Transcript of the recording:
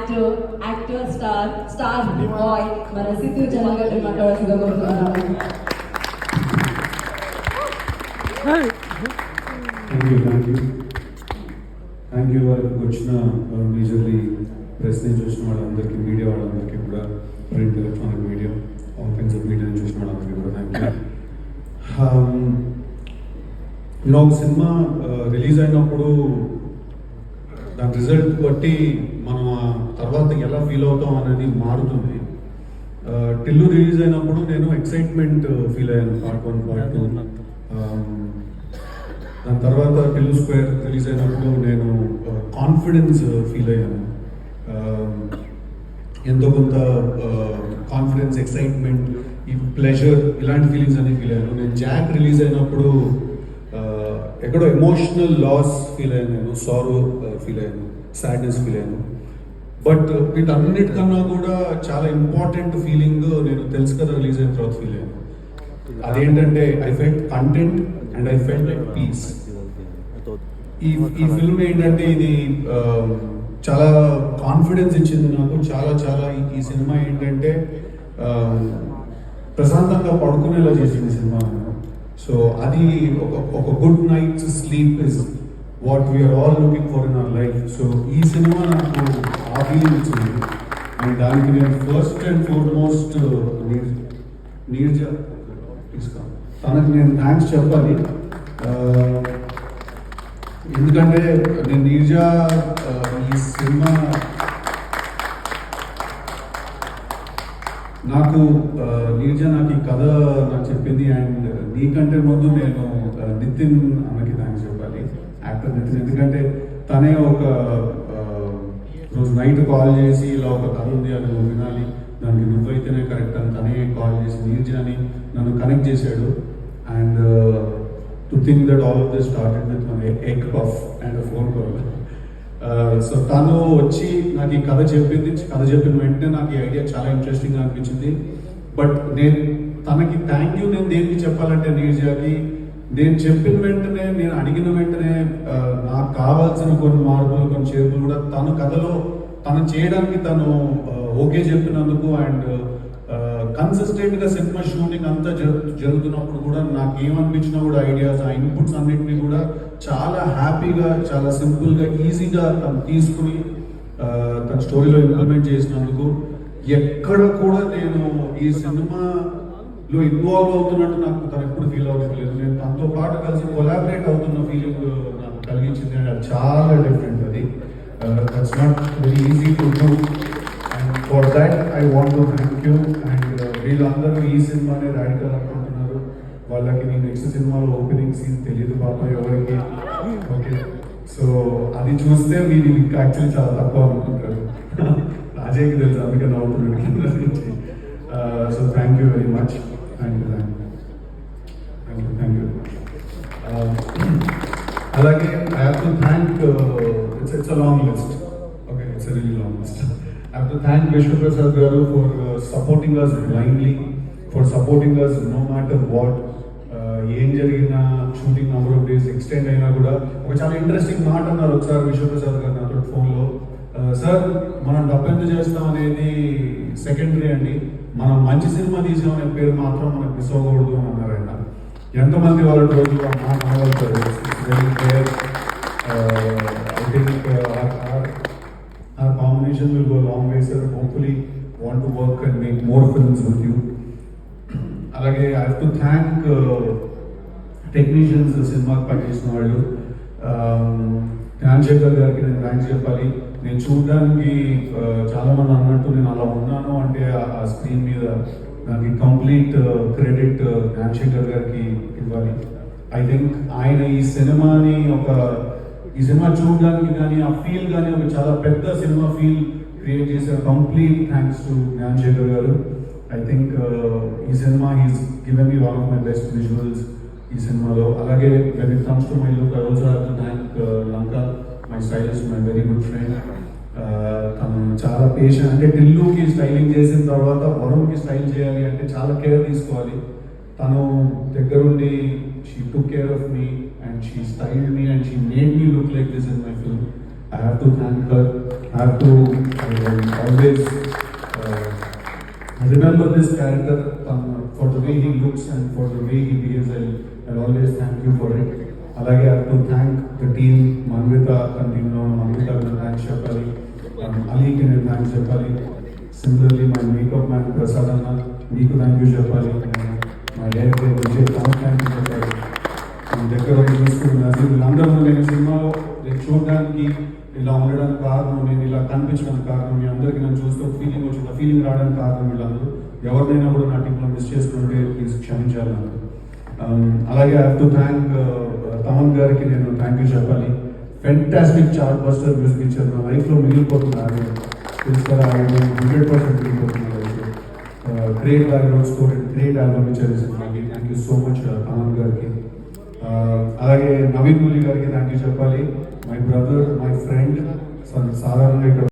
Actor star boy మన సిద్ధు జనగడ్డ మాట్లాడాల్సిందిగా కోరుతున్నాను. థ్యాంక్ యూ వాళ్ళకి వచ్చిన మేజర్లీ ప్రెస్ నుంచి వచ్చిన వాళ్ళందరికీ, మీడియా వాళ్ళందరికీ కూడా, print electronic media, all kinds of media నుంచి వచ్చిన వాళ్ళందరికీ కూడా థ్యాంక్ యూ. ఒక సినిమా రిలీజ్ అయినప్పుడు దాని రిజల్ట్ బట్టి మనం తర్వాత ఎలా ఫీల్ అవుతాం అనేది మారుతుంది. టిల్లు రిలీజ్ అయినప్పుడు నేను ఎక్సైట్మెంట్ ఫీల్ అయ్యాను, పార్ట్ 1 పార్ట్ 2. దాని తర్వాత టిల్లు స్క్వేర్ రిలీజ్ అయినప్పుడు నేను కాన్ఫిడెన్స్ ఫీల్ అయ్యాను. ఎంతో కొంత కాన్ఫిడెన్స్, ఎక్సైట్మెంట్, ఈ ప్లెజర్, ఇలాంటి ఫీలింగ్స్ అన్ని ఫీల్ అయ్యాను. నేను జాక్ రిలీజ్ అయినప్పుడు ఎక్కడో ఎమోషనల్ లాస్ ఫీల్ అయ్యాను, నేను సారో ఫీల్ అయ్యాను, సాడ్నెస్ ఫీల్ అయ్యాను. బట్ వీటన్నిటికన్నా కూడా చాలా ఇంపార్టెంట్ ఫీలింగ్ నేను తెలుసు కదా రిలీజ్ అయిన తర్వాత ఫీల్ అయ్యాను. అదేంటంటే I felt content and I felt peace. ఈ ఫిల్మ్ ఏంటంటే ఇది చాలా కాన్ఫిడెన్స్ ఇచ్చింది నాకు. చాలా ఈ సినిమా ఏంటంటే ప్రశాంతంగా పడుకునేలా చేసింది సినిమా. సో అది ఒక good night's sleep is what we are all looking for in our life. So ఈ సినిమా నాకు ఆ ఫీలింగ్ ఇచ్చింది. అండ్ దానికి నేను ఫస్ట్ అండ్ ఫార్మోస్ట్ నీర్జ తనకు నేను థ్యాంక్స్ చెప్పాలి. ఎందుకంటే నేను నీర్జ ఈ సినిమా నీర్జ నాకు ఈ కథ నాకు చెప్పింది. అండ్ నీకంటే ముందు నేను నితిన్ అన్నకి థ్యాంక్స్ చెప్పాలి, యాక్టర్ నితిన్. ఎందుకంటే తనే ఒక రోజు నైట్ కాల్ చేసి ఇలా ఒక కథ ఉంది, అది నువ్వు వినాలి, దానికి నువ్వైతేనే కరెక్ట్ అని తనే కాల్ చేసి నీర్జ అని నన్ను కనెక్ట్ చేశాడు. And to think that all of this started with my egg puff and phone call. So తను వచ్చి నాకు ఈ కథ చెప్పిన వెంటనే నాకు ఈ ఐడియా చాలా ఇంట్రెస్టింగ్గా అనిపించింది. బట్ నేను తనకి థ్యాంక్ యూ నేను దేనికి చెప్పాలంటే నీర్జాకి నేను చెప్పిన వెంటనే, నేను అడిగిన వెంటనే నాకు కావాల్సిన కొన్ని మార్పులు, కొన్ని చేర్పులు కూడా తను కథలో తను చేయడానికి తను ఓకే చెప్పినందుకు. అండ్ కన్సిస్టెంట్గా సినిమా షూటింగ్ అంతా జరుగుతున్నప్పుడు కూడా నాకు ఏమనిపించినా కూడా ఐడియాస్, ఆ ఇన్పుట్స్ అన్నింటినీ కూడా చాలా హ్యాపీగా, చాలా సింపుల్గా, ఈజీగా తను తీసుకుని తన స్టోరీలో ఇంప్లిమెంట్ చేసినందుకు ఎక్కడ కూడా నేను ఈ సినిమాలో ఇన్వాల్వ్ అవుతున్నట్టు నాకు తను ఎప్పుడు ఫీల్ అవ్వట్లేదు. నేను తనతో పాటు కలిసి కొలాబరేట్ అవుతున్న ఫీలింగ్ నాకు కలిగించింది. అండ్ అది చాలా డిఫరెంట్. అది that's not very easy to do. And for that I want to thank you. And వీళ్ళందరూ ఈ సినిమానే రాడికల్ అనుకుంటున్నారు. వాళ్ళకి నేను నెక్స్ట్ సినిమాలో ఓపెనింగ్ సీన్ తెలియదు పాప ఎవరికి. ఓకే, సో అది చూస్తే మీరు ఇంకా యాక్చువల్లీ చాలా తక్కువ అనుకుంటారు. రాజయ్యకి తెలుసు, అందుకే నవ్వుతున్నాడు. So thank you very much. Thank you. అలాగే I have to thank, it's a long list. Okay, it's a really long list. I have to thank Vishnu Prasad garu for supporting us blindly, for supporting us no matter what. ఏం జరిగినా shooting number of days extend అయినా కూడా ఒక చాలా interesting మాట అన్నారు ఒకసారి విశ్వ ప్రసాద్ గారు నాతో ఫోన్లో. సార్, మనం డబ్బు ఎంత చేస్తాం అనేది సెకండరీ అండి, మనం మంచి సినిమా తీసామనే పేరు మాత్రం మనకు మిస్ అవ్వకూడదు అని అన్నారు ఆయన. ఎంతమంది వాళ్ళ రోజులు మాట్లాడతారు. I think our combination will go a long way, sir. Hopefully want to work and make more films with you. Alage I have to thank technicians cinema పనిచేసిన వాళ్ళు. జ్ఞానశేఖర్ గారికి నేను థ్యాంక్స్ చెప్పాలి. నేను చూడడానికి చాలా మంది అన్నట్టు నేను అలా ఉన్నాను అంటే ఆ స్క్రీన్ మీద నాకు కంప్లీట్ క్రెడిట్ జ్ఞానశేఖర్ గారికి ఇవ్వాలి. ఐ థింక్ ఆయన ఈ సినిమా చూడడానికి కానీ ఆ ఫీల్ కానీ ఒక చాలా పెద్ద సినిమా ఫీల్ క్రియేట్ చేశారు. కంప్లీట్ థ్యాంక్స్ టు జ్ఞానశేఖర్ గారు. ఐ థింక్ ఈ cinema he's given me one of my best visuals ఈ సినిమాలో. అలాగే when it comes to my look I also have to thank Lanka, my stylist, my very good friend. తను చాలా patient. అంటే టిల్లుకి styling చేసిన తర్వాత వరుణ్కి style చేయాలి అంటే చాలా కేర్ తీసుకోవాలి. తను దగ్గరుండి she took care of me and she styled me and she made me look like this in my film. I have to thank her. have to always remember this character for the way he looks and for the way he behaves. I'll always thank you for it. Alage I have to thank the team, Manvita and team no Manvita and thanks Shapali, Ali ki thanks Shapali. Similarly, my makeup man Prasad Anna, Meeku thank you Shapali. My hair care Vijay, thank you Shapali. దగ్గర చూసుకున్న వీళ్ళందరూ నేను సినిమాలో నేను చూడడానికి ఇలా ఉండడానికి కారణం, నేను ఇలా కనిపించడానికి కారణం, మీ అందరికీ నన్ను చూస్తూ ఫీలింగ్ వచ్చింది, ఫీలింగ్ రావడానికి కారణం వీళ్ళందరూ. ఎవరినైనా కూడా నా టీంలో మిస్ చేసుకుంటే ప్లీజ్ క్షమించాలి నాకు. అలాగే I have to thank Thaman గారికి నేను థ్యాంక్ యూ చెప్పాలి. ఫెంటాస్టిక్ చార్ట్ బస్టర్ మ్యూజిక్ ఇచ్చారు, నా లైఫ్లో మిగిలిపోతున్నారు తెలుసుకోరా, 100% మిగిలిపోతున్నారు. Great background story, great album ఇచ్చారు సినిమాకి. Thank you so much Thaman గారికి. అలాగే నవీన్ ములి గారికి థ్యాంక్ యూ చెప్పాలి. మై బ్రదర్, మై ఫ్రెండ్, సాధారణంగా ఇక్కడ